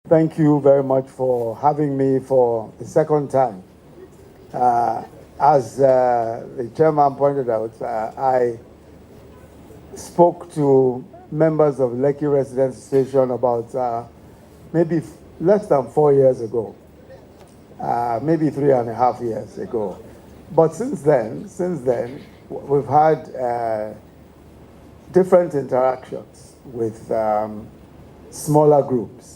Thank you very much for having me for the second time. As the chairman pointed out, I spoke to members of Lekki Residence Station about maybe less than 4 years ago, maybe 3.5 years ago. But since then, we've had different interactions with smaller groups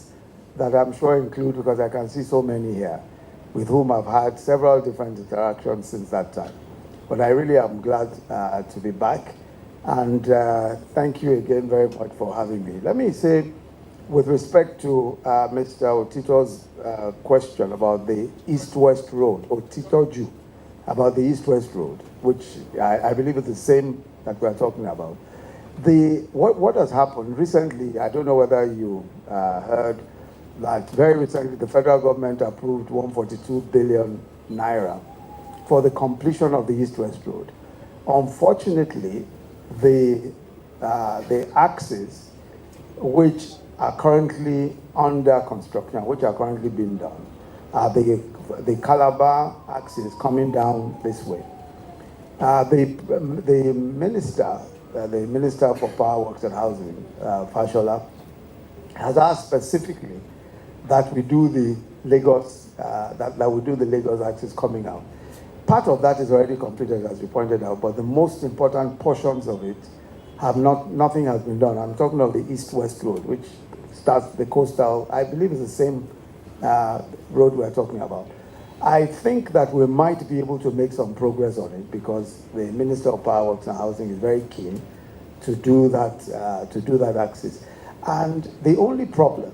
that I'm sure include, because I can see so many here, with whom I've had several different interactions since that time. But I really am glad to be back. And thank you again very much for having me. Let me say, with respect to Mr. Otito's question about the East-West Road, Otitoju, about the East-West Road, which I believe is the same that we're talking about. What has happened recently, I don't know whether you heard that very recently the federal government approved 142 billion naira for the completion of the East-West Road. Unfortunately, the axes which are currently under construction, which are currently being done, the Calabar axis coming down this way. The Minister for Power Works and Housing, Fashola, has asked specifically that we do the Lagos, that we do the Lagos axis coming out. Part of that is already completed, as you pointed out, but the most important portions of it have nothing has been done. I'm talking of the East-West Road, which starts the coastal, I believe it's the same road we're talking about. I think that we might be able to make some progress on it because the Minister of Power Works and Housing is very keen to do that axis. And the only problem,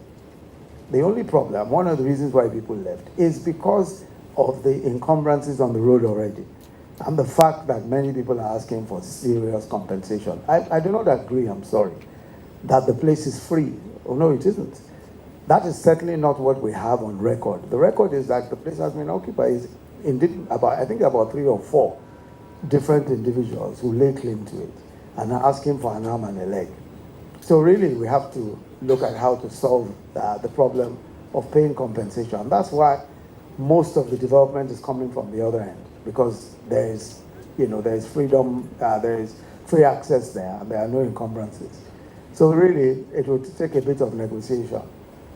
one of the reasons why people left is because of the encumbrances on the road already and the fact that many people are asking for serious compensation. I do not agree, I'm sorry, that the place is free. Oh no, it isn't. That is certainly not what we have on record. The record is that the place has been occupied indeed about 3 or 4 different individuals who lay claim to it and are asking for an arm and a leg. So really, we have to look at how to solve the problem of paying compensation. And that's why most of the development is coming from the other end, because there is freedom, there is free access there, and there are no encumbrances. So really, it would take a bit of negotiation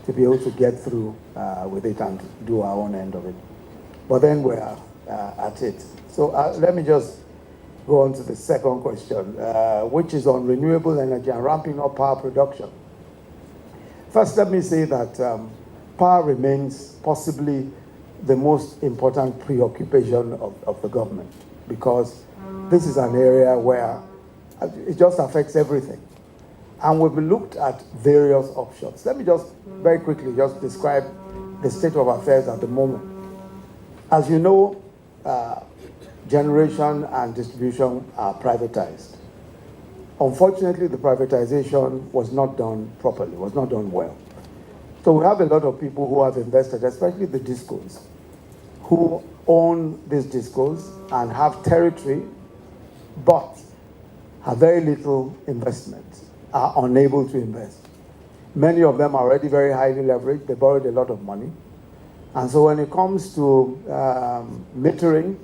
to be able to get through with it and do our own end of it. But then we're at it. So let me just go on to the second question, which is on renewable energy and ramping up power production. First, let me say that power remains possibly the most important preoccupation of the government, because this is an area where it just affects everything. And we've looked at various options. Let me just very quickly just describe the state of affairs at the moment. As you know, generation and distribution are privatized. Unfortunately, the privatization was not done properly, was not done well. So we have a lot of people who have invested, especially the discos, who own these discos and have territory, but have very little investment, are unable to invest. Many of them are already very highly leveraged. They borrowed a lot of money. And so when it comes to metering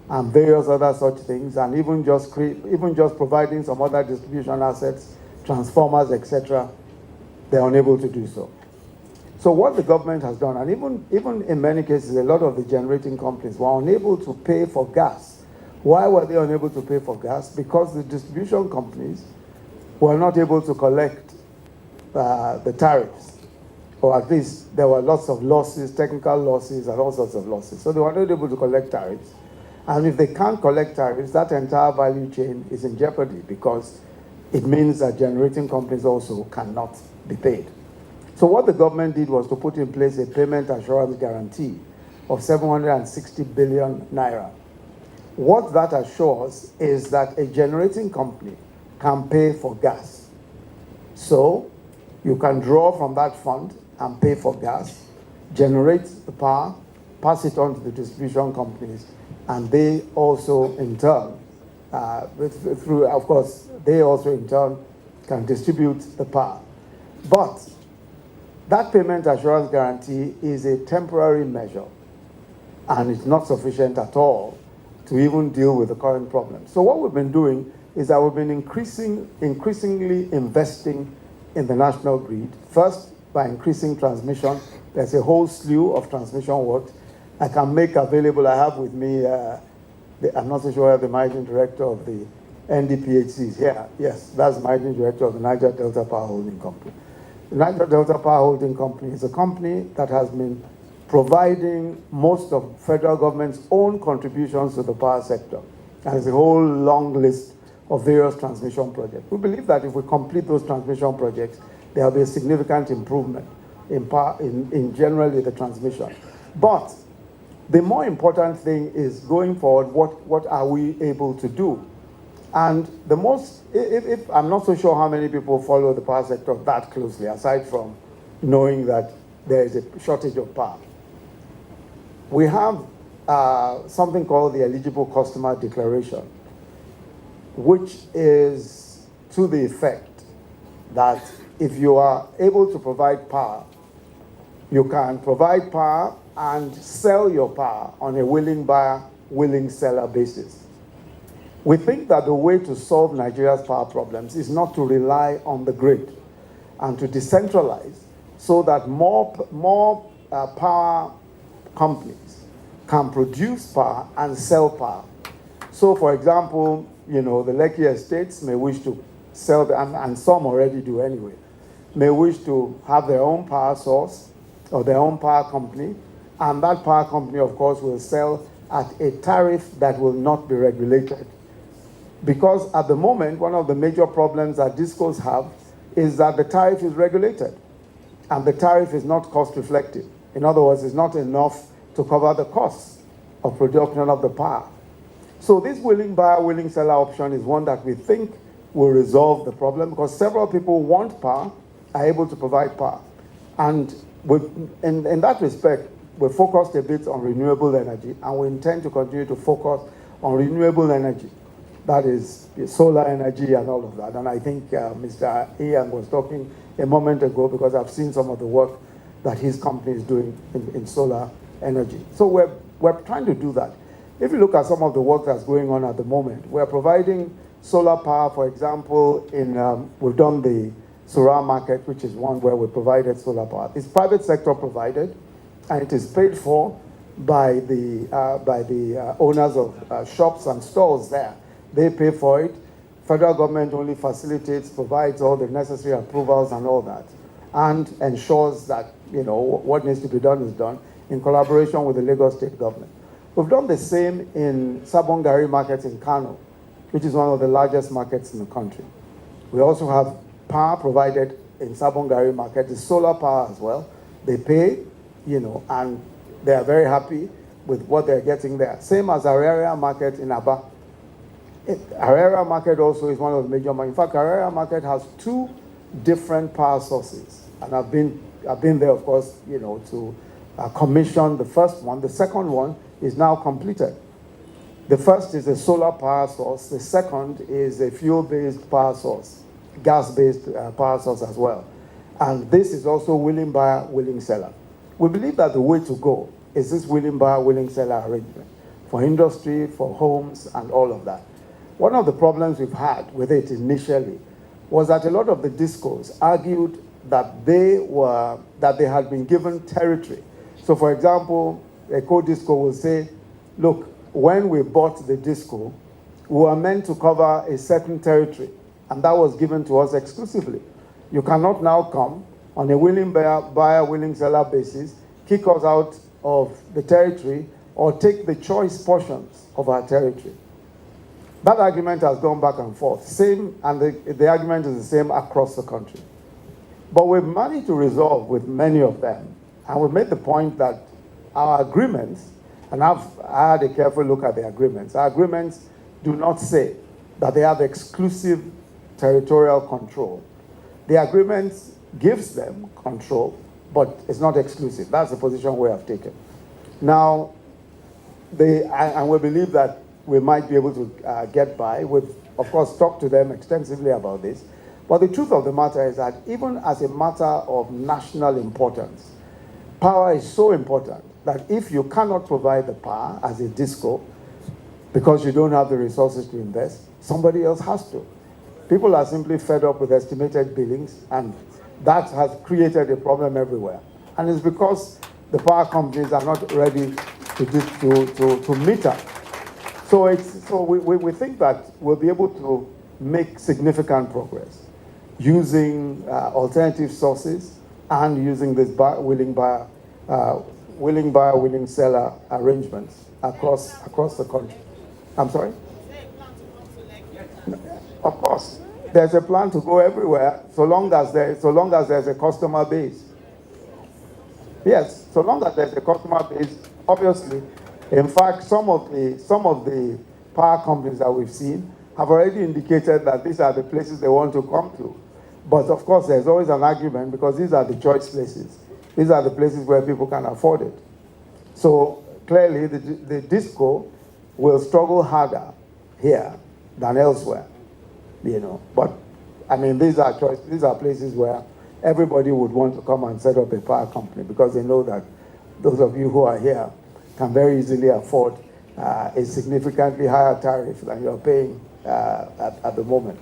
and various other such things, and even just providing some other distribution assets, transformers, etc., they're unable to do so. So what the government has done, and even in many cases, a lot of the generating companies were unable to pay for gas. Why were they unable to pay for gas? Because the distribution companies were not able to collect the tariffs, or at least there were lots of losses, technical losses, and all sorts of losses. So they were not able to collect tariffs. And if they can't collect tariffs, that entire value chain is in jeopardy, because it means that generating companies also cannot be paid. So what the government did was to put in place a payment assurance guarantee of 760 billion naira. What that assures is that a generating company can pay for gas. So you can draw from that fund and pay for gas, generate the power, pass it on to the distribution companies, and they also in turn, of course, they also in turn can distribute the power. But That payment assurance guarantee is a temporary measure, and it's not sufficient at all to even deal with the current problem. So what we've been doing is that we've been increasingly investing in the national grid, first by increasing transmission. There's a whole slew of transmission works I can make available. I have with me, I'm not so sure the managing director of the NDPHC is here. Yes, that's the managing director of the Niger Delta Power Holding Company. The Niger Delta Power Holding Company is a company that has been providing most of federal government's own contributions to the power sector. And there's a whole long list of various transmission projects. We believe that if we complete those transmission projects, there will be a significant improvement in generally the transmission. But the more important thing is going forward, what are we able to do? And the most, if I'm not so sure how many people follow the power sector that closely, aside from knowing that there is a shortage of power. We have something called the Eligible Customer Declaration, which is to the effect that if you are able to provide power, you can provide power and sell your power on a willing buyer, willing seller basis. We think that the way to solve Nigeria's power problems is not to rely on the grid and to decentralize so that more power companies can produce power and sell power. So, for example, the Lekki estates may wish to sell, and some already do anyway, may wish to have their own power source or their own power company, and that power company, of course, will sell at a tariff that will not be regulated. Because at the moment, one of the major problems that discos have is that the tariff is regulated, and the tariff is not cost reflective. In other words, it's not enough to cover the costs of production of the power. So this willing buyer, willing seller option is one that we think will resolve the problem, because several people want power, are able to provide power. And in that respect, we focused a bit on renewable energy, and we intend to continue to focus on renewable energy. That is solar energy and all of that. And I think Mr. Ian was talking a moment ago, because I've seen some of the work that his company is doing in solar energy. So we're trying to do that. If you look at some of the work that's going on at the moment, we're providing solar power, for example, we've done the Surah market, which is one where we provided solar power. It's private sector provided, and it is paid for by the owners of shops and stores there. They pay for it. Federal government only facilitates, provides all the necessary approvals and all that, and ensures that what needs to be done is done in collaboration with the Lagos State government. We've done the same in Sabon Gari market in Kano, which is one of the largest markets in the country. We also have power provided in Sabon Gari market, the solar power as well. They pay, and they are very happy with what they're getting there. Same as Araria market in Aba. Araria market also is one of the major markets. In fact, Araria market has two different power sources. And I've been there, of course, to commission the first one. The second one is now completed. The first is a solar power source. The second is a fuel-based power source, gas-based power source as well. And this is also willing buyer, willing seller. We believe that the way to go is this willing buyer, willing seller arrangement for industry, for homes, and all of that. One of the problems we've had with it initially was that a lot of the discos argued that they had been given territory. So, for example, a co-disco will say, look, when we bought the disco, we were meant to cover a certain territory, and that was given to us exclusively. You cannot now come on a willing buyer, willing seller basis, kick us out of the territory, or take the choice portions of our territory. That argument has gone back and forth. And the argument is the same across the country. But we've managed to resolve with many of them, and we've made the point that our agreements, and I had a careful look at the agreements, our agreements do not say that they have exclusive territorial control. The agreement gives them control, but it's not exclusive. That's the position we have taken. Now, and we believe that we might be able to get by. We've, of course, talked to them extensively about this. But the truth of the matter is that even as a matter of national importance, power is so important that if you cannot provide the power as a disco, because you don't have the resources to invest, somebody else has to. People are simply fed up with estimated billings, and that has created a problem everywhere. And it's because the power companies are not ready to meet up. So we think that we'll be able to make significant progress using alternative sources and using this willing buyer, willing seller arrangements across the country. I'm sorry? Of course, there's a plan to go everywhere, so long as there's a customer base. Yes, so long as there's a customer base, obviously. In fact, some of the power companies that we've seen have already indicated that these are the places they want to come to. But of course, there's always an argument because these are the choice places. These are the places where people can afford it. So clearly, the disco will struggle harder here than elsewhere, you know. But I mean, these are places where everybody would want to come and set up a power company because they know that those of you who are here can very easily afford a significantly higher tariff than you're paying at the moment.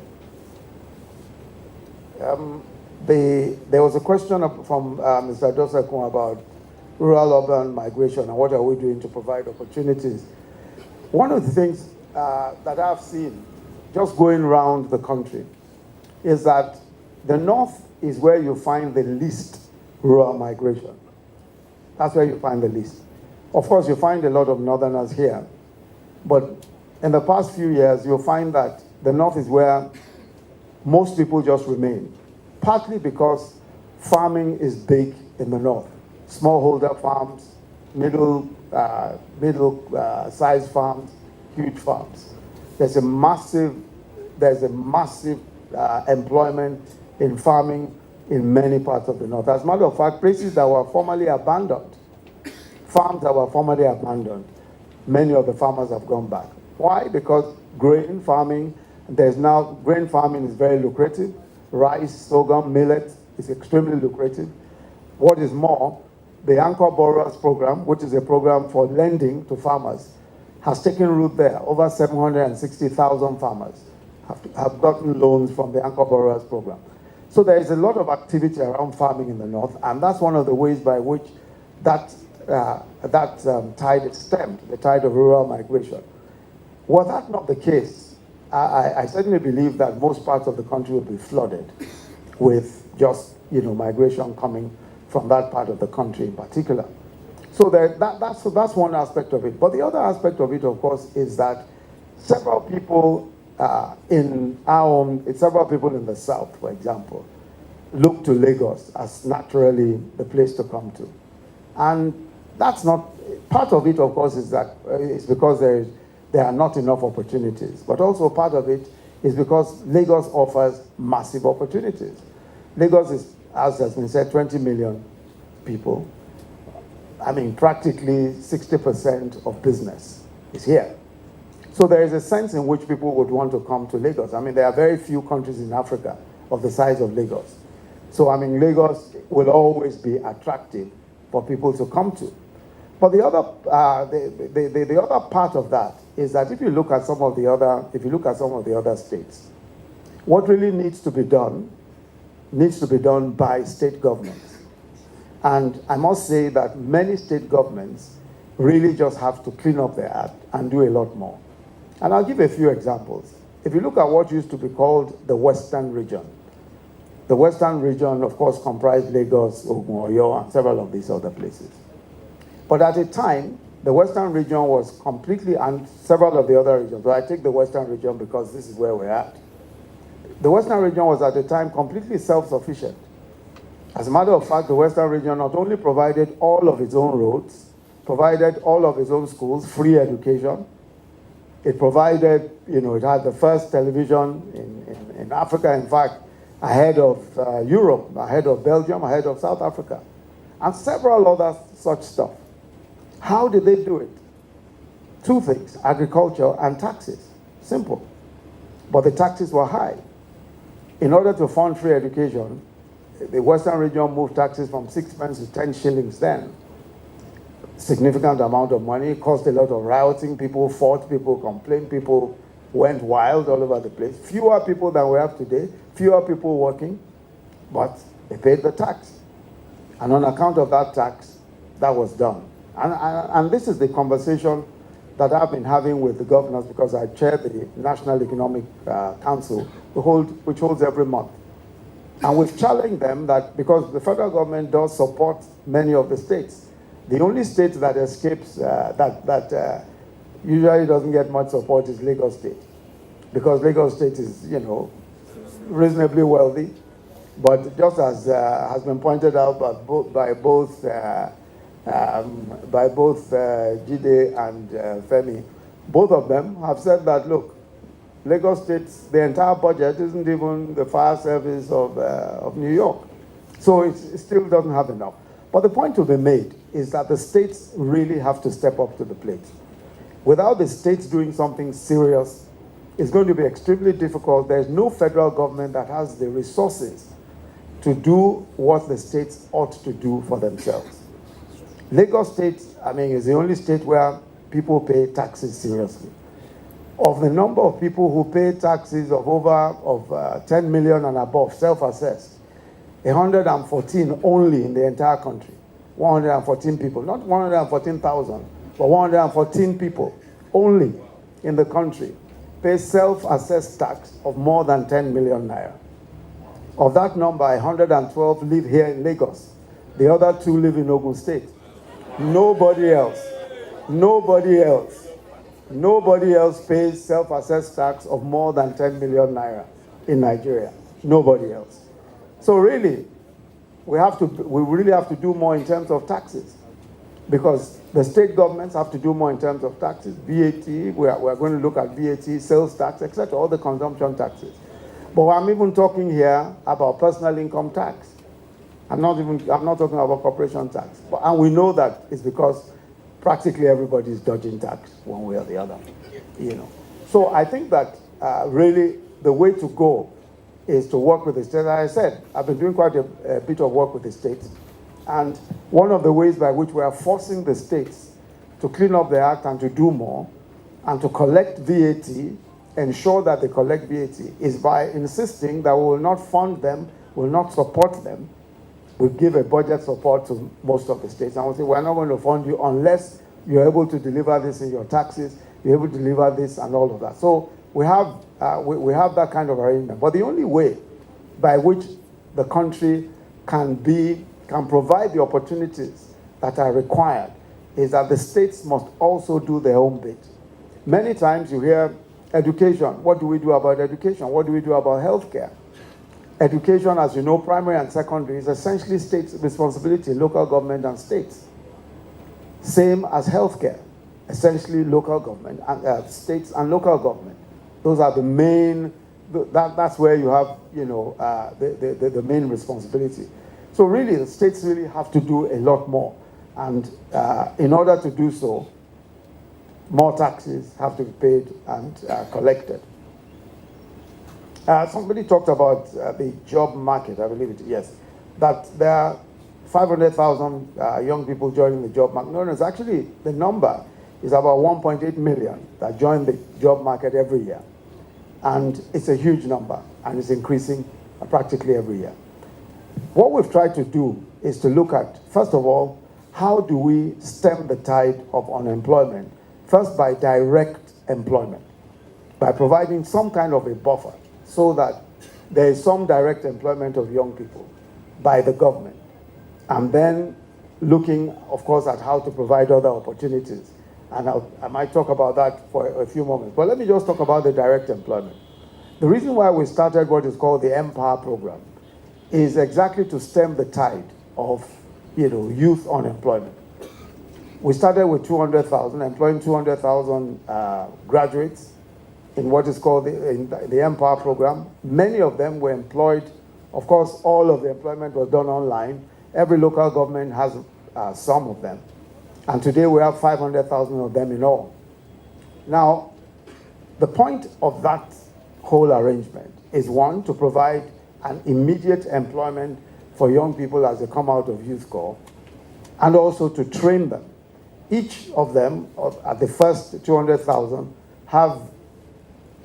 There was a question from Mr. Dosekun about rural-urban migration and what are we doing to provide opportunities. One of the things that I've seen just going around the country is that the north is where you find the least rural migration. That's where you find the least. Of course, you find a lot of northerners here, but in the past few years, you'll find that the north is where most people just remain, partly because farming is big in the north. Smallholder farms, middle-sized farms, huge farms. There's a massive employment in farming in many parts of the north. As a matter of fact, places that were formerly abandoned, farms that were formerly abandoned, many of the farmers have gone back. Why? Because grain farming is very lucrative. Rice, sorghum, millet is extremely lucrative. What is more, the Anchor Borrowers Program, which is a program for lending to farmers, has taken root there. Over 760,000 farmers have gotten loans from the Anchor Borrowers Program. So there is a lot of activity around farming in the north, and that's one of the ways by which that tide is stemmed, the tide of rural migration. Were that not the case, I certainly believe that most parts of the country would be flooded with just migration coming from that part of the country in particular. So that's one aspect of it. But the other aspect of it, of course, is that several people in the south, for example, look to Lagos as naturally the place to come to. And that's not, part of it, of course, is that it's because there are not enough opportunities. But also part of it is because Lagos offers massive opportunities. Lagos is, as has been said, 20 million people. I mean, practically 60% of business is here. So there is a sense in which people would want to come to Lagos. I mean, there are very few countries in Africa of the size of Lagos. So, I mean, Lagos will always be attractive for people to come to. But the other part of that is that if you look at some of the other states, what really needs to be done by state governments. And I must say that many state governments really just have to clean up their act and do a lot more. And I'll give a few examples. If you look at what used to be called the Western region, the Western region, of course, comprised Lagos, Ogun, Oyo, and several of these other places. But at a time, the Western region was completely, and several of the other regions, but I take the Western region because this is where we're at. The Western region was at the time completely self-sufficient. As a matter of fact, the Western region not only provided all of its own roads, provided all of its own schools, free education. It provided, it had the first television in Africa, in fact, ahead of Europe, ahead of Belgium, ahead of South Africa, and several other such stuff. How did they do it? Two things, agriculture and taxes. Simple. But the taxes were high. In order to fund free education, the Western region moved taxes from 6 pence to 10 shillings then. Significant amount of money, caused a lot of rioting, people fought, people complained, people went wild all over the place. Fewer people than we have today, fewer people working, but they paid the tax. And on account of that tax, that was done. And this is the conversation that I've been having with the governors, because I chair the National Economic Council, which holds every month. And we've challenged them that because the federal government does support many of the states, the only state that escapes, that usually doesn't get much support is Lagos State. Because Lagos State is, reasonably wealthy. But just as has been pointed out by both Jide and Femi, both of them have said that, look, Lagos State, the entire budget isn't even the fire service of New York. So it still doesn't have enough. But the point to be made is that the states really have to step up to the plate. Without the states doing something serious, it's going to be extremely difficult. There's no federal government that has the resources to do what the states ought to do for themselves. Lagos State, is the only state where people pay taxes seriously. Of the number of people who pay taxes of 10 million and above, self-assessed, 114 only in the entire country. 114 people, not 114,000, but 114 people only in the country pay self-assessed tax of more than 10 million naira. Of that number, 112 live here in Lagos. The other 2 live in Ogun State. Nobody else pays self-assessed tax of more than 10 million naira in Nigeria. Nobody else. So really, we really have to do more in terms of taxes, because the state governments have to do more in terms of taxes, VAT, we are going to look at VAT, sales tax, etc., all the consumption taxes. But I'm even talking here about personal income tax. I'm not talking about corporation tax. And we know that it's because practically everybody is dodging tax one way or the other. So I think that really the way to go is to work with the states. As I said, I've been doing quite a bit of work with the states. And one of the ways by which we are forcing the states to clean up their act and to do more and to collect VAT, ensure that they collect VAT, is by insisting that we will not fund them, will not support them. We give a budget support to most of the states, and we say, we're not going to fund you unless you're able to deliver this in your taxes, you're able to deliver this and all of that. So we have that kind of arrangement. But the only way by which the country can provide the opportunities that are required is that the states must also do their own bit. Many times you hear education. What do we do about education? What do we do about healthcare? Education, as you know, primary and secondary, is essentially states' responsibility, local government and states. Same as healthcare, essentially local government, and states and local government. Those are the main, that's where you have, the main responsibility. So really, the states really have to do a lot more. And in order to do so, more taxes have to be paid and collected. Somebody talked about the job market, I believe it, yes, that there are 500,000 young people joining the job market. No, it's actually, the number is about 1.8 million that join the job market every year. And it's a huge number, and it's increasing practically every year. What we've tried to do is to look at, first of all, how do we stem the tide of unemployment? First, by direct employment, by providing some kind of a buffer so that there is some direct employment of young people by the government. And then looking, of course, at how to provide other opportunities. And I might talk about that for a few moments. But let me just talk about the direct employment. The reason why we started what is called the Empower program is exactly to stem the tide of youth unemployment. We started with 200,000, employing 200,000 graduates in what is called the Empower program. Many of them were employed. Of course, all of the employment was done online. Every local government has some of them. And today we have 500,000 of them in all. Now, the point of that whole arrangement is one, to provide an immediate employment for young people as they come out of youth corps, and also to train them. Each of them, at the first 200,000, have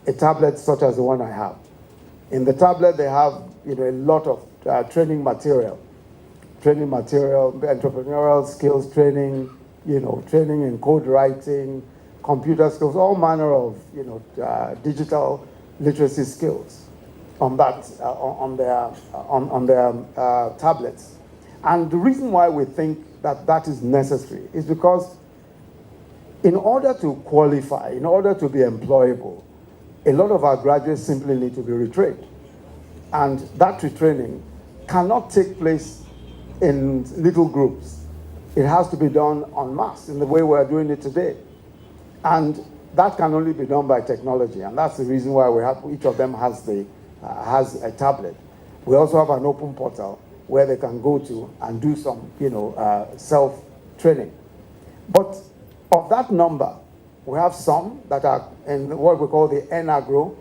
a tablet such as the one I have. In the tablet, they have a lot of training material, entrepreneurial skills training, training in code writing, computer skills, all manner of digital literacy skills on their tablets. And the reason why we think that that is necessary is because in order to qualify, in order to be employable, a lot of our graduates simply need to be retrained. And that retraining cannot take place in little groups. It has to be done en masse in the way we're doing it today. And that can only be done by technology. And that's the reason why each of them has a tablet. We also have an open portal where they can go to and do some, self-training. But of that number, we have some that are in what we call the NAGRO.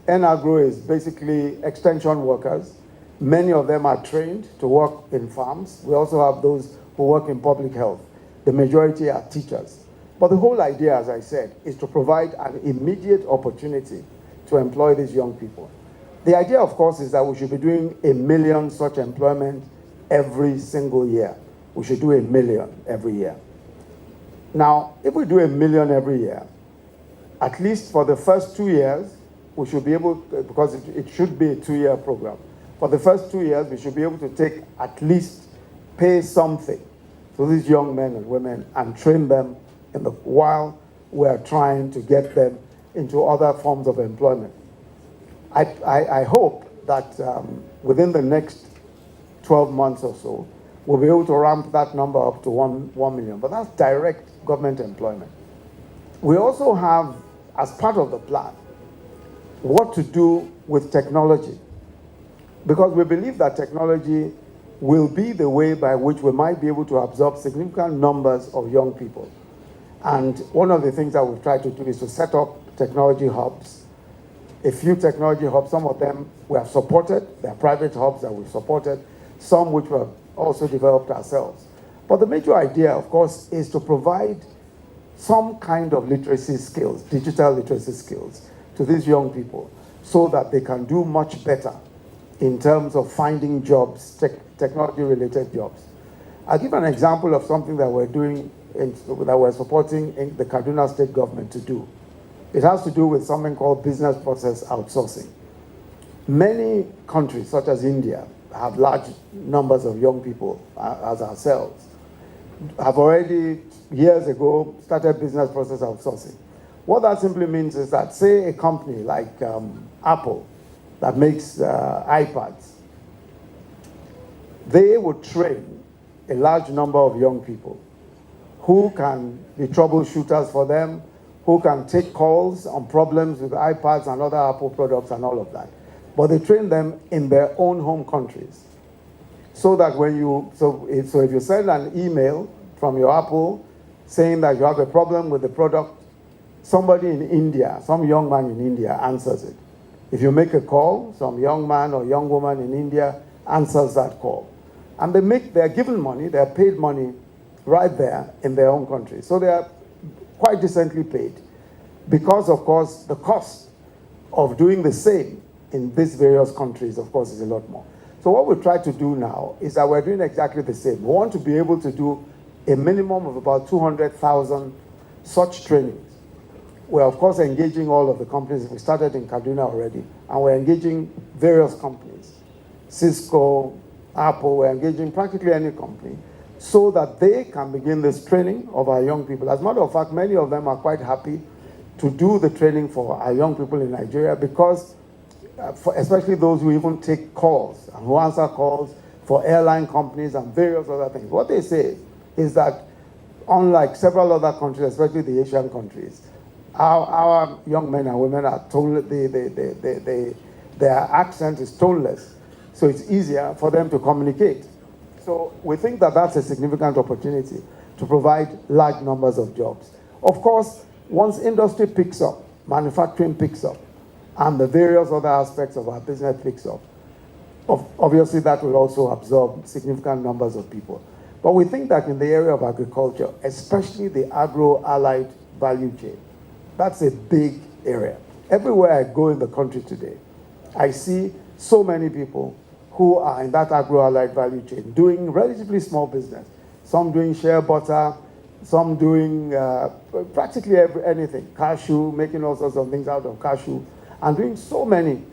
NAGRO is basically extension workers. Many of them are trained to work in farms. We also have those who work in public health. The majority are teachers. But the whole idea, as I said, is to provide an immediate opportunity to employ these young people. The idea, of course, is that we should be doing 1 million such employment every single year. We should do 1 million every year. Now, if we do 1 million every year, at least for the first 2 years, we should be able, because it should be a 2-year program. For the first 2 years, we should be able to take at least pay something to these young men and women and train them while we're trying to get them into other forms of employment. I hope that within the next 12 months or so, we'll be able to ramp that number up to 1 million. But that's direct government employment. We also have, as part of the plan, what to do with technology. Because we believe that technology will be the way by which we might be able to absorb significant numbers of young people. And one of the things that we've tried to do is to set up technology hubs. A few technology hubs, some of them we have supported. They're private hubs that we've supported, some which we have also developed ourselves. But the major idea, of course, is to provide some kind of literacy skills, digital literacy skills, to these young people so that they can do much better in terms of finding jobs, technology-related jobs. I'll give an example of something that we're doing, that we're supporting in the Kaduna state government to do. It has to do with something called business process outsourcing. Many countries, such as India, have large numbers of young people, as ourselves, have already, years ago, started business process outsourcing. What that simply means is that, say, a company like Apple that makes iPads, they would train a large number of young people who can be troubleshooters for them, who can take calls on problems with iPads and other Apple products and all of that. But they train them in their own home countries. So that if you send an email from your Apple saying that you have a problem with the product, somebody in India, some young man in India answers it. If you make a call, some young man or young woman in India answers that call. And they're given money, they're paid money right there in their own country. So they are quite decently paid because, of course, the cost of doing the same in these various countries, of course, is a lot more. So what we try to do now is that we're doing exactly the same. We want to be able to do a minimum of about 200,000 such trainings. We're, of course, engaging all of the companies. We started in Kaduna already, and we're engaging various companies. Cisco, Apple, we're engaging practically any company so that they can begin this training of our young people. As a matter of fact, many of them are quite happy to do the training for our young people in Nigeria because especially those who even take calls and who answer calls for airline companies and various other things. What they say is that unlike several other countries, especially the Asian countries, our young men and women are their accent is toneless, so it's easier for them to communicate. So we think that that's a significant opportunity to provide large numbers of jobs. Of course, once industry picks up, manufacturing picks up, and the various other aspects of our business picks up, obviously that will also absorb significant numbers of people. But we think that in the area of agriculture, especially the agro-allied value chain, that's a big area. Everywhere I go in the country today, I see so many people who are in that agro-allied value chain doing relatively small business. Some doing shea butter, some doing practically anything. Cashew, making all sorts of things out of cashew, and doing so many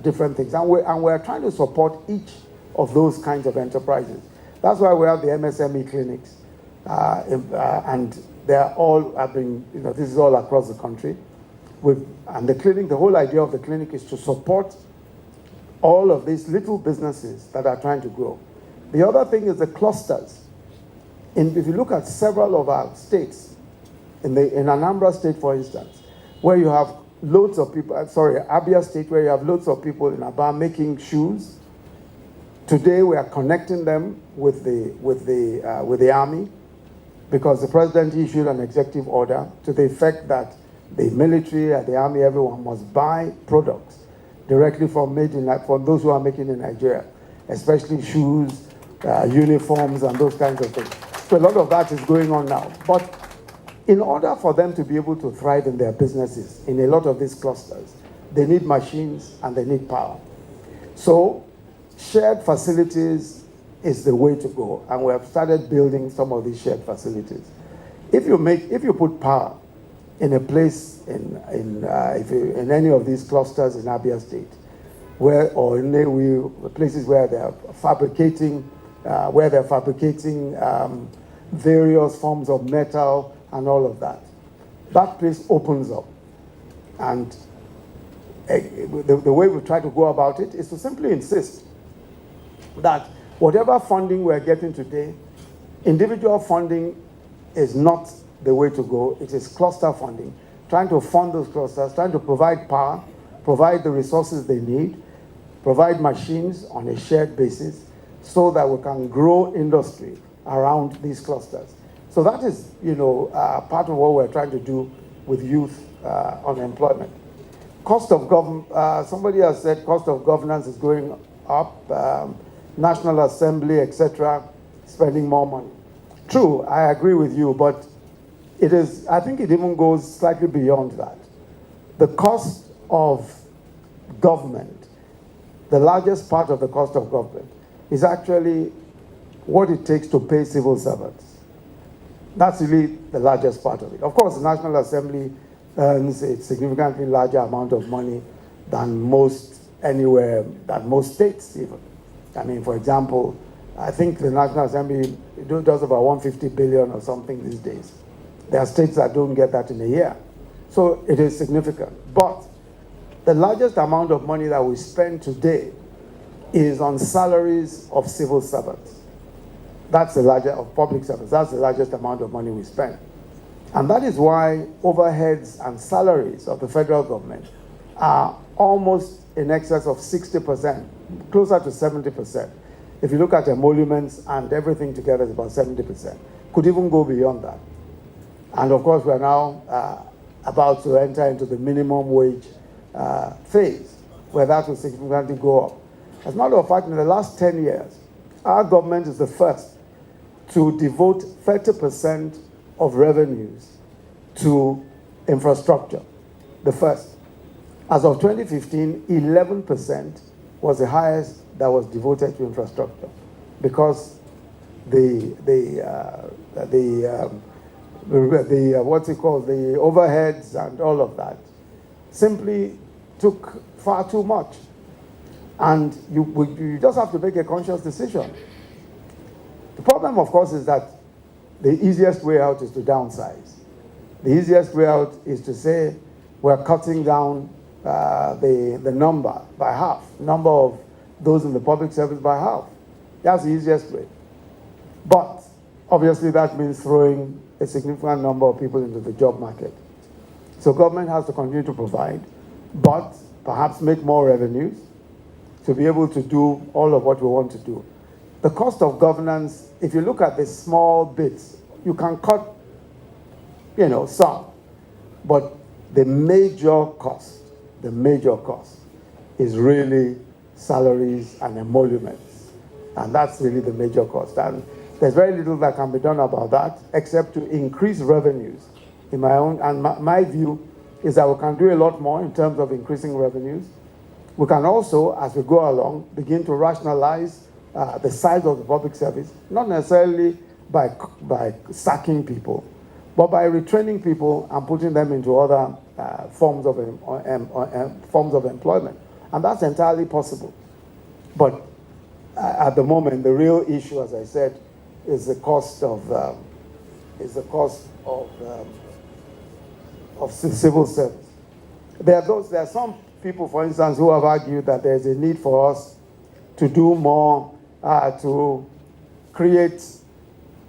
different things. And we're trying to support each of those kinds of enterprises. That's why we have the MSME clinics. And they're all have been, this is all across the country. And the clinic, the whole idea of the clinic is to support all of these little businesses that are trying to grow. The other thing is the clusters. If you look at several of our states, in Anambra State, for instance, where you have loads of people, Abia State, where you have loads of people in Aba making shoes. Today we are connecting them with the army, because the president issued an executive order to the effect that the military, the army, everyone must buy products directly from those who are making in Nigeria, especially shoes, uniforms, and those kinds of things. So a lot of that is going on now. But in order for them to be able to thrive in their businesses, in a lot of these clusters, they need machines and they need power. So shared facilities is the way to go, and we have started building some of these shared facilities. If you put power in a place in any of these clusters in Abia State, or in places where they're fabricating various forms of metal and all of that, that place opens up. And the way we try to go about it is to simply insist that whatever funding we're getting today, individual funding is not the way to go. It is cluster funding, trying to fund those clusters, trying to provide power, provide the resources they need, provide machines on a shared basis so that we can grow industry around these clusters. So that is, part of what we're trying to do with youth unemployment. Cost of government, somebody has said cost of governance is going up, National Assembly, etc., spending more money. True, I agree with you, but I think it even goes slightly beyond that. The cost of government, the largest part of the cost of government, is actually what it takes to pay civil servants. That's really the largest part of it. Of course, the National Assembly earns a significantly larger amount of money than most states even. I mean, for example, I think the National Assembly does about 150 billion or something these days. There are states that don't get that in a year. So it is significant. But the largest amount of money that we spend today is on salaries of civil servants. That's the largest of public servants. That's the largest amount of money we spend. And that is why overheads and salaries of the federal government are almost in excess of 60%, closer to 70%. If you look at emoluments and everything together, it's about 70%. Could even go beyond that. And of course, we are now about to enter into the minimum wage phase, where that will significantly go up. As a matter of fact, in the last 10 years, our government is the first to devote 30% of revenues to infrastructure. The first. As of 2015, 11% was the highest that was devoted to infrastructure, because the overheads and all of that simply took far too much. And you just have to make a conscious decision. The problem, of course, is that the easiest way out is to downsize. The easiest way out is to say we're cutting down the number by half, number of those in the public service by half. That's the easiest way. But obviously that means throwing a significant number of people into the job market. So government has to continue to provide, but perhaps make more revenues to be able to do all of what we want to do. The cost of governance, if you look at the small bits, you can cut, some, but the major cost the major cost is really salaries and emoluments. And that's really the major cost. And there's very little that can be done about that except to increase revenues. In my own, and my view is that we can do a lot more in terms of increasing revenues. We can also, as we go along, begin to rationalize the size of the public service, not necessarily by sacking people, but by retraining people and putting them into other forms of employment. And that's entirely possible. But at the moment, the real issue, as I said, is the cost of civil service. There are some people, for instance, who have argued that there's a need for us to do more to create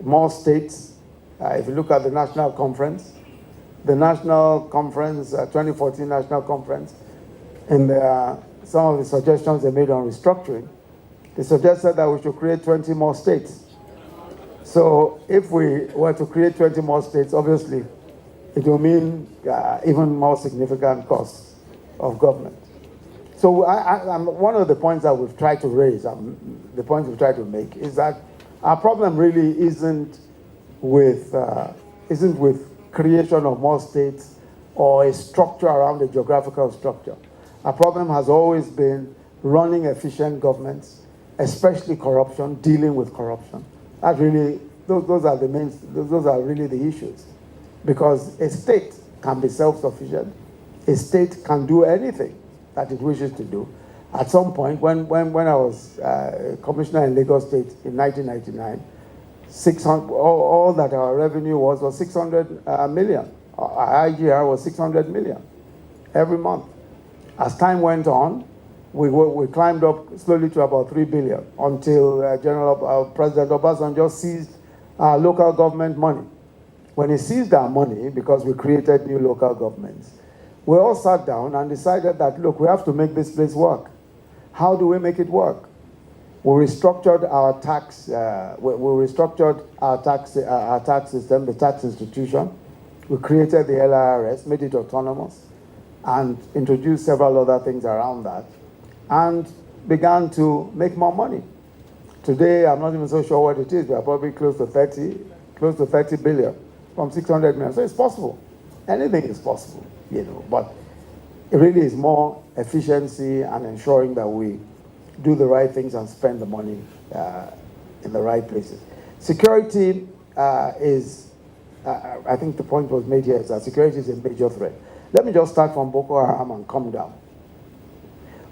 more states. If you look at the National Conference, 2014 National Conference, and some of the suggestions they made on restructuring, they suggested that we should create 20 more states. So if we were to create 20 more states, obviously, it will mean even more significant costs of government. So one of the points that we've tried to raise, the points we've tried to make, is that our problem really isn't with creation of more states or a structure around a geographical structure. Our problem has always been running efficient governments, especially corruption, dealing with corruption. That really, those are really the issues. Because a state can be self-sufficient. A state can do anything that it wishes to do. At some point, when I was commissioner in Lagos State in 1999, all that our revenue was 600 million. Our IGR was 600 million every month. As time went on, we climbed up slowly to about 3 billion until President Obasanjo seized our local government money. When he seized our money, because we created new local governments, we all sat down and decided that, look, we have to make this place work. How do we make it work? We restructured our tax system, the tax institution. We created the LIRS, made it autonomous, and introduced several other things around that, and began to make more money. Today, I'm not even so sure what it is. We are probably close to 30 billion from 600 million. So it's possible. Anything is possible, but it really is more efficiency and ensuring that we do the right things and spend the money in the right places. Security is, I think the point was made here, is that security is a major threat. Let me just start from Boko Haram and come down.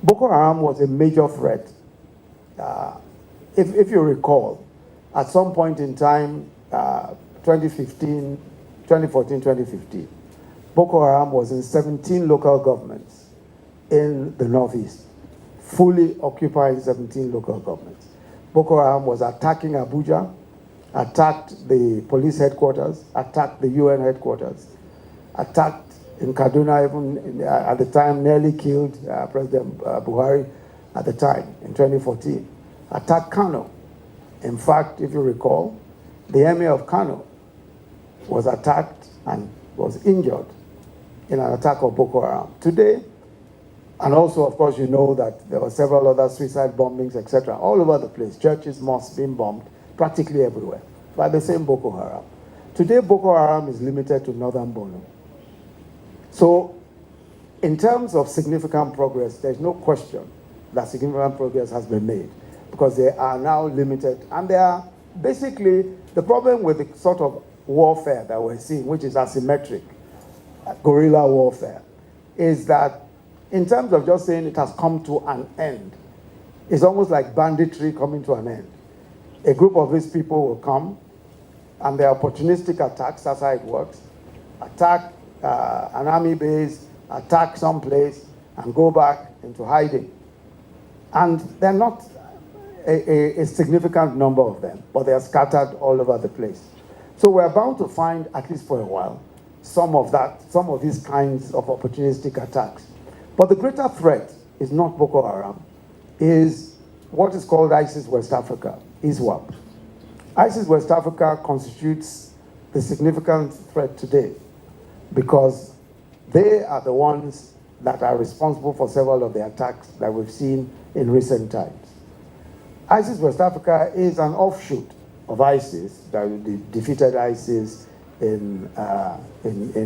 Boko Haram was a major threat. If you recall, at some point in time, 2014, 2015, Boko Haram was in 17 local governments in the Northeast, fully occupying 17 local governments. Boko Haram was attacking Abuja, attacked the police headquarters, attacked the UN headquarters, attacked in Kaduna, even at the time nearly killed President Buhari at the time in 2014, attacked Kano. In fact, if you recall, the emir of Kano was attacked and was injured in an attack of Boko Haram. Today, and also, of course, you know that there were several other suicide bombings, etc., all over the place. Churches, mosques being bombed practically everywhere by the same Boko Haram. Today, Boko Haram is limited to northern Borno. So, in terms of significant progress, there's no question that significant progress has been made because they are now limited. And they are basically, the problem with the sort of warfare that we're seeing, which is asymmetric, guerrilla warfare, is that in terms of just saying it has come to an end, it's almost like banditry coming to an end. A group of these people will come, and they're opportunistic attacks, that's how it works. Attack an army base, attack someplace, and go back into hiding. And they're not a significant number of them, but they are scattered all over the place. So we're bound to find, at least for a while, some of these kinds of opportunistic attacks. But the greater threat is not Boko Haram, is what is called ISIS West Africa, ISWAP. ISIS West Africa constitutes the significant threat today because they are the ones that are responsible for several of the attacks that we've seen in recent times. ISIS West Africa is an offshoot of ISIS, that defeated ISIS in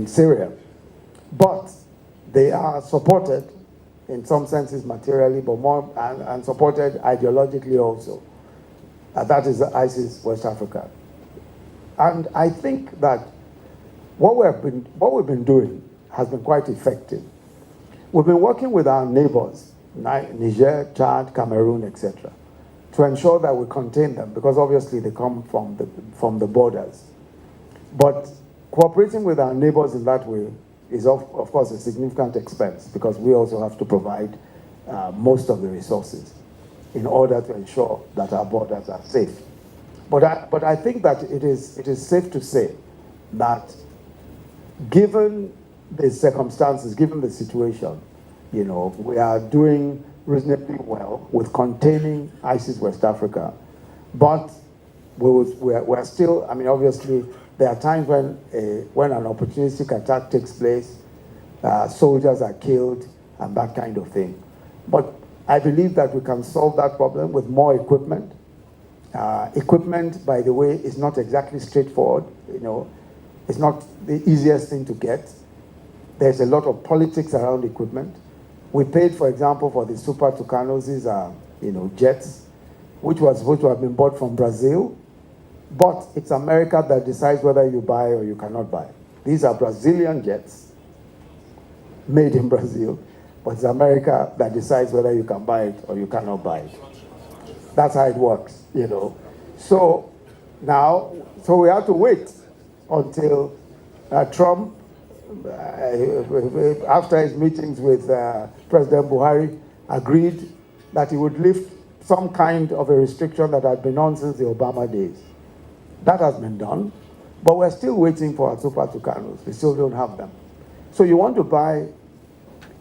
Syria. But they are supported in some senses materially, but more and supported ideologically also. That is ISIS West Africa. And I think that what we've been doing has been quite effective. We've been working with our neighbors, Niger, Chad, Cameroon, etc., to ensure that we contain them, because obviously they come from the borders. But cooperating with our neighbors in that way is of course a significant expense, because we also have to provide most of the resources in order to ensure that our borders are safe. But I think that it is safe to say that given the circumstances, given the situation, we are doing reasonably well with containing ISIS West Africa. But we're still, I mean, obviously, there are times when an opportunistic attack takes place, soldiers are killed, and that kind of thing. But I believe that we can solve that problem with more equipment. Equipment, by the way, is not exactly straightforward. It's not the easiest thing to get. There's a lot of politics around equipment. We paid, for example, for the Super Tucanos, these are, jets, which was supposed to have been bought from Brazil, but it's America that decides whether you buy or you cannot buy. These are Brazilian jets made in Brazil, but it's America that decides whether you can buy it or you cannot buy it. That's how it works, So we have to wait until Trump, after his meetings with President Buhari, agreed that he would lift some kind of a restriction that had been on since the Obama days. That has been done, but we're still waiting for our Super Tucanos. We still don't have them. So you want to buy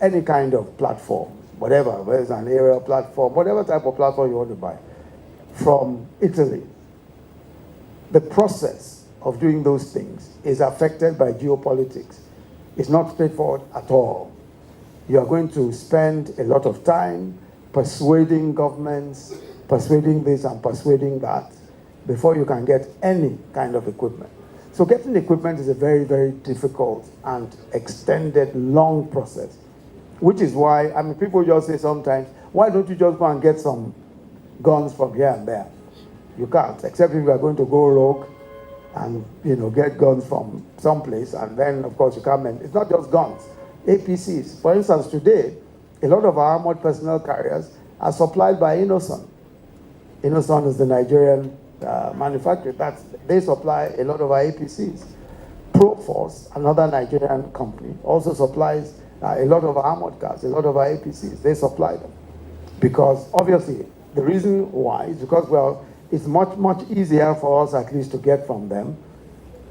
any kind of platform, whatever, whether it's an aerial platform, whatever type of platform you want to buy, from Italy. The process of doing those things is affected by geopolitics. It's not straightforward at all. You are going to spend a lot of time persuading governments, persuading this and persuading that, before you can get any kind of equipment. So getting equipment is a very, very difficult and extended, long process, which is why, I mean, people just say sometimes, why don't you just go and get some guns from here and there? You can't, except if you are going to go rogue and get guns from someplace, and then of course you can't. It's not just guns, APCs. For instance, today, a lot of our armored personnel carriers are supplied by Innoson. Innoson is the Nigerian manufacturer. They supply a lot of our APCs. Prof, another Nigerian company, also supplies a lot of armored cars, a lot of our APCs. They supply them. Because obviously, the reason why is because, it's much, much easier for us at least to get from them.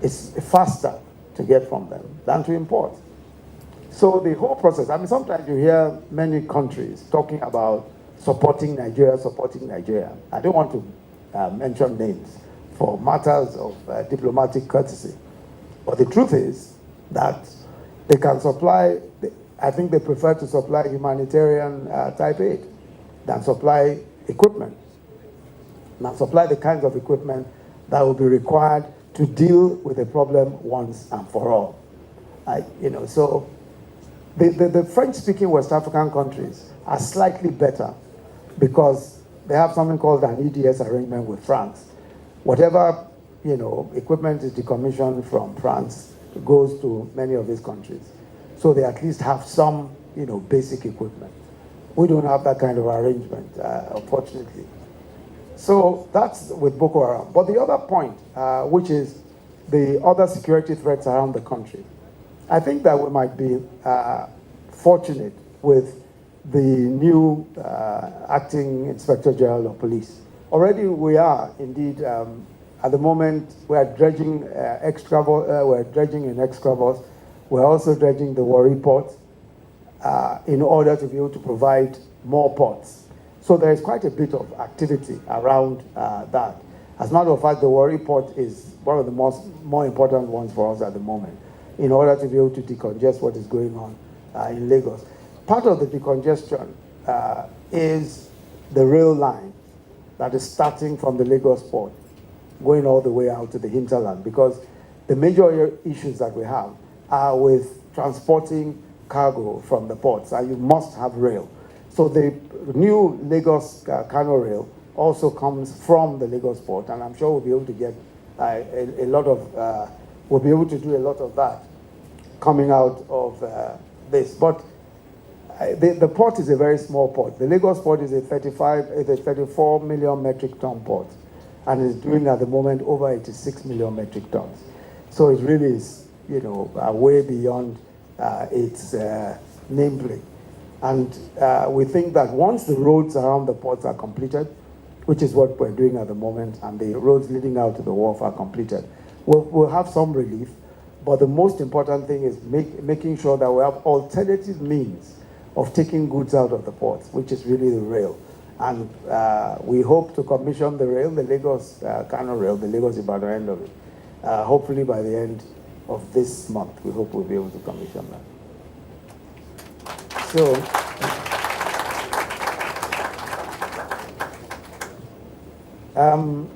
It's faster to get from them than to import. So the whole process, I mean, sometimes you hear many countries talking about supporting Nigeria. I don't want to mention names for matters of diplomatic courtesy. But the truth is that they can supply, I think they prefer to supply humanitarian type aid than supply equipment. Now supply the kinds of equipment that will be required to deal with the problem once and for all. So the French-speaking West African countries are slightly better because they have something called an EDS arrangement with France. Whatever equipment is decommissioned from France goes to many of these countries. So they at least have some basic equipment. We don't have that kind of arrangement, unfortunately. So that's with Boko Haram. But the other point, which is the other security threats around the country, I think that we might be fortunate with the new acting Inspector General of Police. Already we are indeed, at the moment, we are dredging we're dredging in Excravos. We're also dredging the Warri port in order to be able to provide more ports. So there is quite a bit of activity around that. As a matter of fact, the Warri port is one of the more important ones for us at the moment, in order to be able to decongest what is going on in Lagos. part of the decongestion is the rail line that is starting from the Lagos port, going all the way out to the hinterland, because the major issues that we have are with transporting cargo from the ports, and you must have rail. So the new Lagos Kano rail also comes from the Lagos port, and I'm sure we'll be able to get a lot of, we'll be able to do a lot of that coming out of this. But the port is a very small port. The Lagos port is a 34 million metric ton port, and is doing at the moment over 86 million metric tons. So it really is, you know, way beyond its nameplate. And we think that once the roads around the ports are completed, which is what we're doing at the moment, and the roads leading out to the wharf are completed, we'll have some relief. But the most important thing is making sure that we have alternative means of taking goods out of the ports, which is really the rail. And we hope to commission the rail, the Lagos Kano rail, the Lagos Ibadan end of it. Hopefully by the end of this month, we hope we'll be able to commission that. So,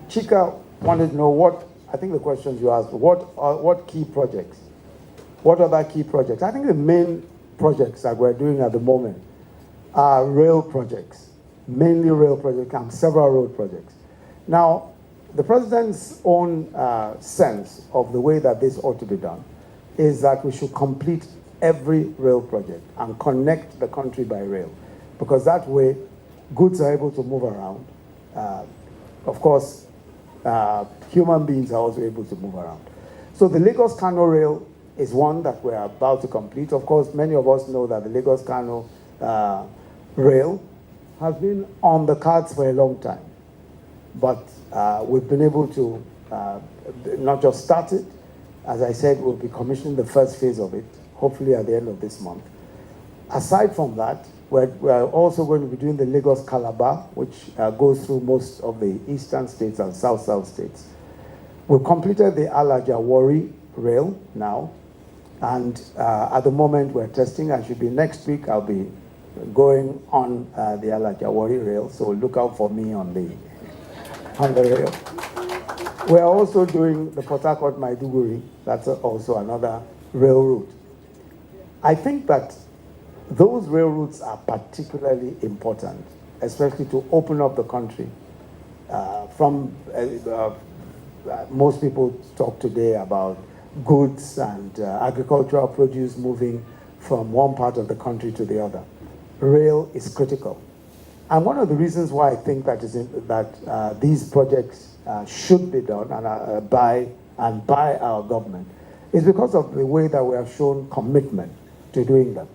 Chika wanted to know what, I think the questions you asked, what key projects? What other key projects? I think the main projects that we're doing at the moment are rail projects, mainly rail projects and several road projects. Now, the president's own sense of the way that this ought to be done is that we should complete every rail project and connect the country by rail, because that way goods are able to move around. Of course, human beings are also able to move around. So the Lagos Kano rail is one that we're about to complete. Of course, many of us know that the Lagos Kano rail has been on the cards for a long time. But we've been able to not just start it. As I said, we'll be commissioning the first phase of it, hopefully at the end of this month. Aside from that, we're also going to be doing the Lagos Calabar, which goes through most of the eastern states and south states. We've completed the Alaja-Warri rail now, and at the moment we're testing. I should be next week, I'll be going on the Alaja-Warri rail, so look out for me on the rail. We're also doing the Port Harcourt-Maiduguri. That's also another rail route. I think that those rail routes are particularly important, especially to open up the country. Most people talk today about goods and agricultural produce moving from one part of the country to the other. Rail is critical. And one of the reasons why I think that these projects should be done by our government is because of the way that we have shown commitment to doing them.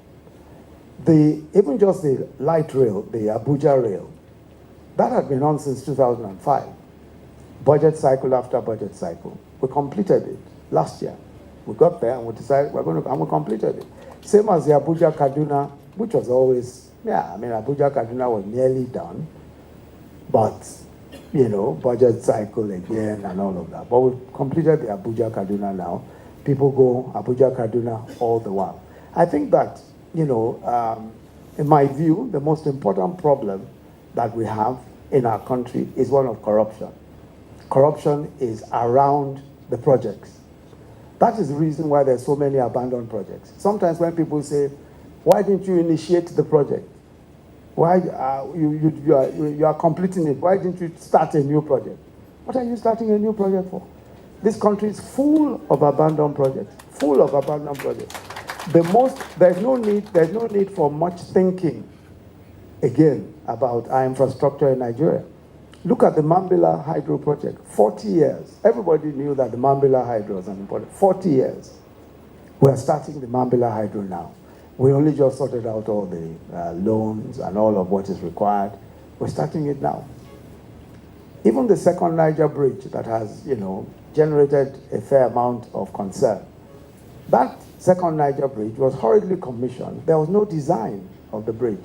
Even just the light rail, the Abuja rail, that had been on since 2005. Budget cycle after budget cycle. We completed it last year. We got there and we decided and we completed it. Same as the Abuja Kaduna, which was always, Abuja Kaduna was nearly done, but, budget cycle again and all of that. But we've completed the Abuja Kaduna now. People go Abuja Kaduna all the while. I think that, in my view, the most important problem that we have in our country is one of corruption. Corruption is around the projects. That is the reason why there's so many abandoned projects. Sometimes when people say, why didn't you initiate the project? Why you are completing it? Why didn't you start a new project? What are you starting a new project for? This country is full of abandoned projects. Full of abandoned projects. There's no need for much thinking again about our infrastructure in Nigeria. Look at the Mambila Hydro project. 40 years. Everybody knew that the Mambila Hydro was an important. 40 years. We're starting the Mambila Hydro now. We only just sorted out all the loans and all of what is required. We're starting it now. Even the second Niger bridge that has, generated a fair amount of concern. That second Niger bridge was hurriedly commissioned. There was no design of the bridge.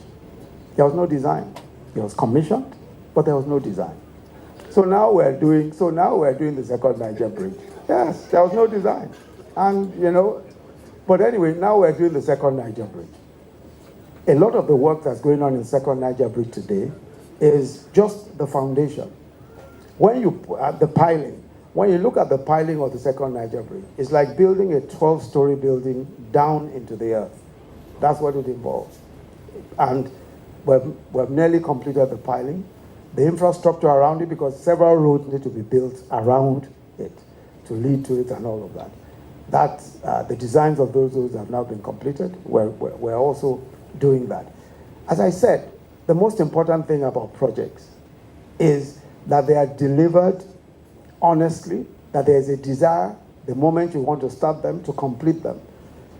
There was no design. It was commissioned, but there was no design. So now we're doing the second Niger bridge. Yes, there was no design. And, but anyway, now we're doing the second Niger bridge. A lot of the work that's going on in Second Niger Bridge today is just the foundation. When you at the piling, when you look at the piling of the Second Niger Bridge, it's like building a 12-story building down into the earth. That's what it involves. And we've nearly completed the piling. The infrastructure around it, because several roads need to be built around it to lead to it and all of that. The designs of those roads have now been completed. We're also doing that. As I said, the most important thing about projects is that they are delivered honestly, that there is a desire, the moment you want to start them, to complete them.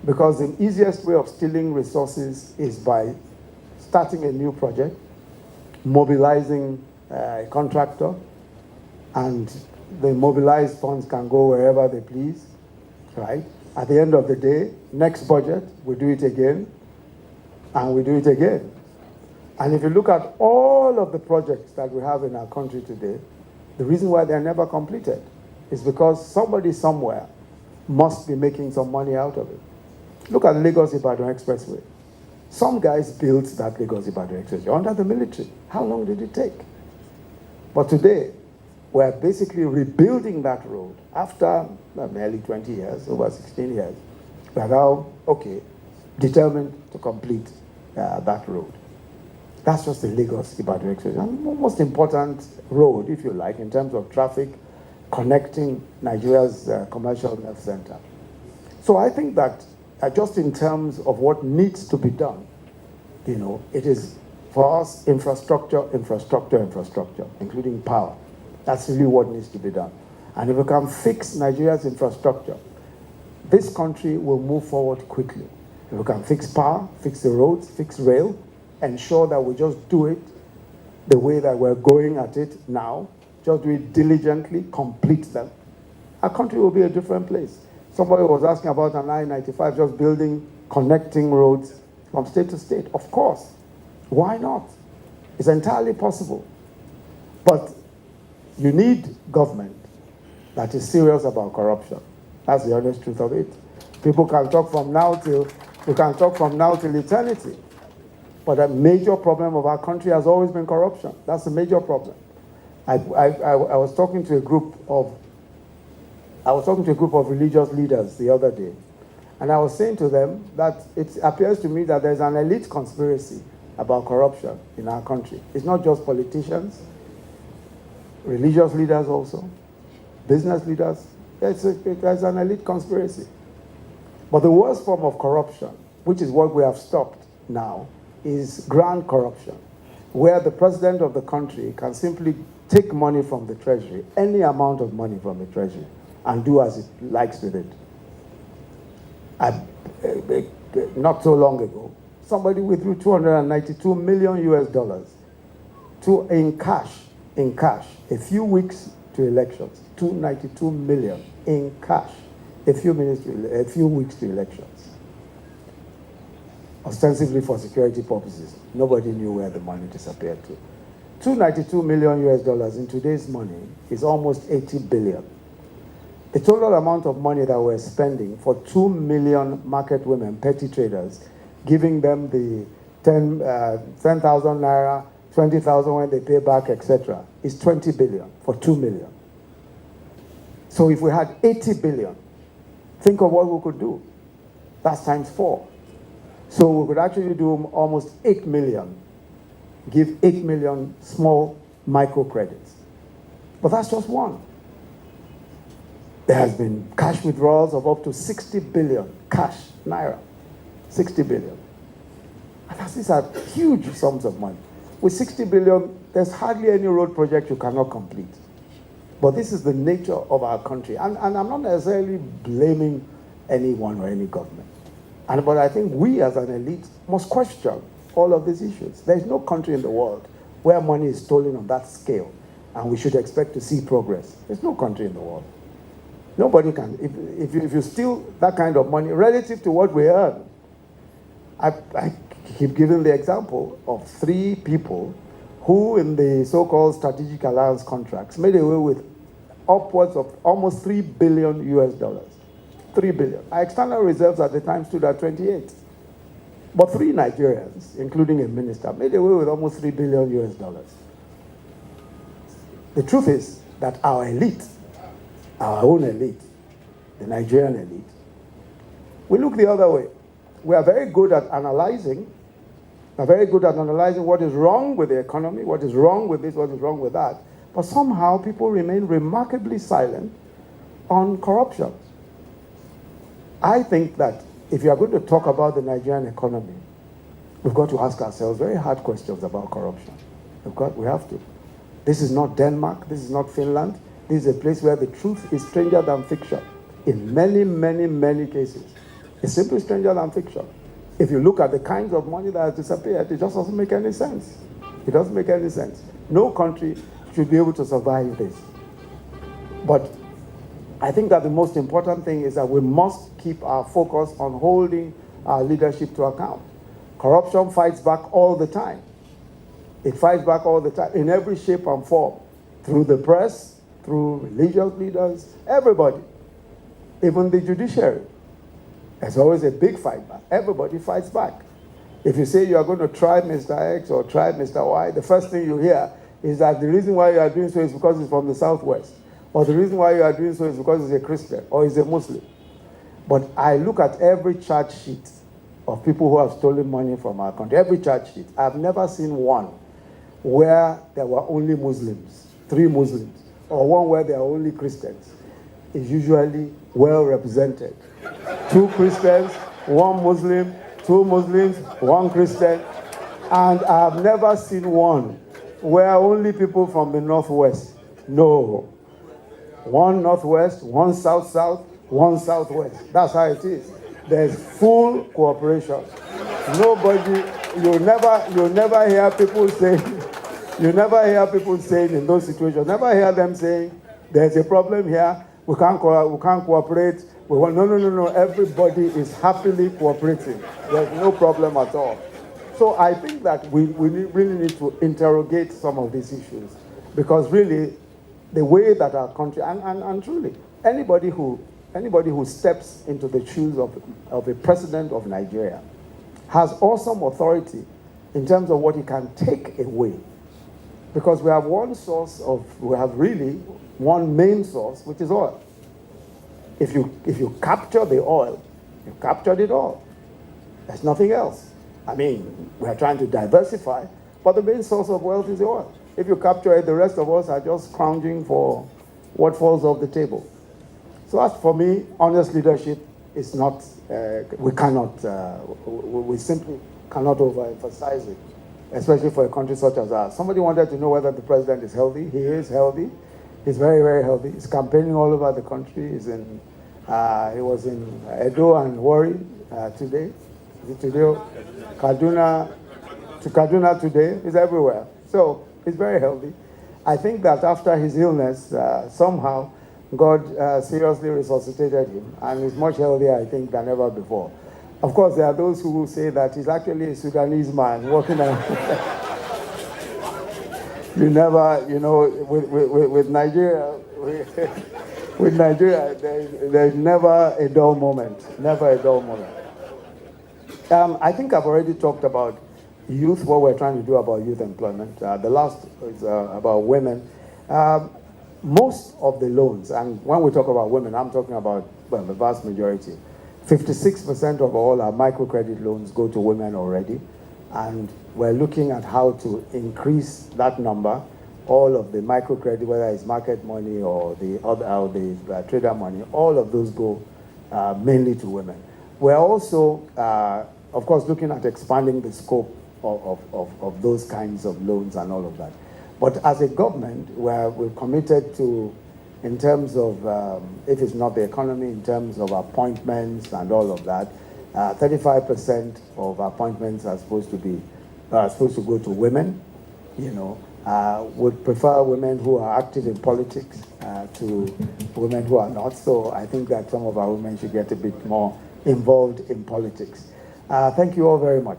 Because the easiest way of stealing resources is by starting a new project, mobilizing a contractor, and the mobilized funds can go wherever they please, right? At the end of the day, next budget, we do it again, and we do it again. And if you look at all of the projects that we have in our country today, the reason why they're never completed is because somebody somewhere must be making some money out of it. Look at Lagos-Ibadan Expressway. Some guys built that Lagos-Ibadan Expressway under the military. How long did it take? But today, we're basically rebuilding that road after nearly 20 years, over 16 years. We're now, determined to complete that road. That's just the Lagos-Ibadan Expressway. And the most important road, if you like, in terms of traffic, connecting Nigeria's commercial nerve center. So I think that just in terms of what needs to be done, it is for us infrastructure, including power. That's really what needs to be done. And if we can fix Nigeria's infrastructure, this country will move forward quickly. If we can fix power, fix the roads, fix rail, ensure that we just do it the way that we're going at it now, just do it diligently, complete them, our country will be a different place. Somebody was asking about an I-95, just building, connecting roads from state to state. Of course. Why not? It's entirely possible. But you need government that is serious about corruption. That's the honest truth of it. People can talk from now till eternity. But a major problem of our country has always been corruption. That's a major problem. I was talking to a group of religious leaders the other day, and I was saying to them that it appears to me that there's an elite conspiracy about corruption in our country. It's not just politicians, religious leaders also, business leaders. There's an elite conspiracy. But the worst form of corruption, which is what we have stopped now, is grand corruption, where the president of the country can simply take money from the treasury, any amount of money from the treasury, and do as it likes with it. Not so long ago, somebody withdrew $292 million in cash, a few weeks to elections. 292 million in cash, a few weeks to elections. Ostensibly for security purposes. Nobody knew where the money disappeared to. $292 million in today's money is almost 80 billion. The total amount of money that we're spending for 2 million market women, petty traders, giving them the 10,000 naira, 20,000 when they pay back, etc., is 20 billion for 2 million. So if we had 80 billion, think of what we could do. That's times 4. So we could actually do almost 8 million, give 8 million small microcredits. But that's just one. There has been cash withdrawals of up to 60 billion, cash, naira, 60 billion. And these are huge sums of money. With 60 billion, there's hardly any road project you cannot complete. But this is the nature of our country. And I'm not necessarily blaming anyone or any government. But I think we as an elite must question all of these issues. There is no country in the world where money is stolen on that scale and we should expect to see progress. There's no country in the world. Nobody can. If you steal that kind of money relative to what we earn, I keep giving the example of 3 people who in the so-called strategic alliance contracts made away with upwards of almost $3 billion. $3 billion. Our external reserves at the time stood at 28. But 3 Nigerians, including a minister, made away with almost $3 billion US. The truth is that our elite, our own elite, the Nigerian elite, we look the other way. We are very good at analyzing. We're very good at analyzing what is wrong with the economy, what is wrong with this, what is wrong with that. But somehow people remain remarkably silent on corruption. I think that if you are going to talk about the Nigerian economy, we've got to ask ourselves very hard questions about corruption. We have to. This is not Denmark. This is not Finland. This is a place where the truth is stranger than fiction. In many, many, many cases, it's simply stranger than fiction. If you look at the kinds of money that has disappeared, it just doesn't make any sense. It doesn't make any sense. No country should be able to survive this. But I think that the most important thing is that we must keep our focus on holding our leadership to account. Corruption fights back all the time. It fights back all the time in every shape and form, through the press, through religious leaders, everybody, even the judiciary. There's always a big fight back. Everybody fights back. If you say you are going to try Mr. X or try Mr. Y, the first thing you hear is that the reason why you are doing so is because he's from the Southwest. Or the reason why you are doing so is because he's a Christian or he's a Muslim. But I look at every charge sheet of people who have stolen money from our country, every charge sheet. I've never seen one where there were only Muslims, 3 Muslims, or one where there are only Christians. It's usually well represented. 2 Christians, 1 Muslim, 2 Muslims, 1 Christian. And I've never seen one where only people from the Northwest. No. 1 Northwest, 1 South-South, 1 Southwest. That's how it is. There's full cooperation. Nobody, you'll never hear people saying, in those situations, never hear them saying, there's a problem here, we can't cooperate. No. Everybody is happily cooperating. There's no problem at all. So I think that we really need to interrogate some of these issues, because really, the way that our country, and truly, anybody who steps into the shoes of a president of Nigeria has awesome authority in terms of what he can take away. Because we have really one main source, which is oil. If you capture the oil, you've captured it all. There's nothing else. I mean, we are trying to diversify, but the main source of wealth is the oil. If you capture it, the rest of us are just scrounging for what falls off the table. So as for me, honest leadership is not, we simply cannot overemphasize it, especially for a country such as ours. Somebody wanted to know whether the president is healthy. He is healthy. He's very, very healthy. He's campaigning all over the country. He was in Edo and Warri today. Is it today? Kaduna today. He's everywhere. So he's very healthy. I think that after his illness, somehow God seriously resuscitated him, and he's much healthier, I think, than ever before. Of course, there are those who will say that he's actually a Sudanese man walking around. You never, with Nigeria, with Nigeria, there's never a dull moment. Never a dull moment. I think I've already talked about youth, what we're trying to do about youth employment. The last is about women. Most of the loans, and when we talk about women, I'm talking about, well, the vast majority. 56% of all our microcredit loans go to women already. And we're looking at how to increase that number. All of the microcredit, whether it's market money or the trader money, all of those go mainly to women. We're also, of course, looking at expanding the scope of those kinds of loans and all of that. But as a government, we're committed to, in terms of, if it's not the economy, in terms of appointments and all of that, 35% of appointments are supposed to go to women. Would prefer women who are active in politics to women who are not. So I think that some of our women should get a bit more involved in politics. Thank you all very much.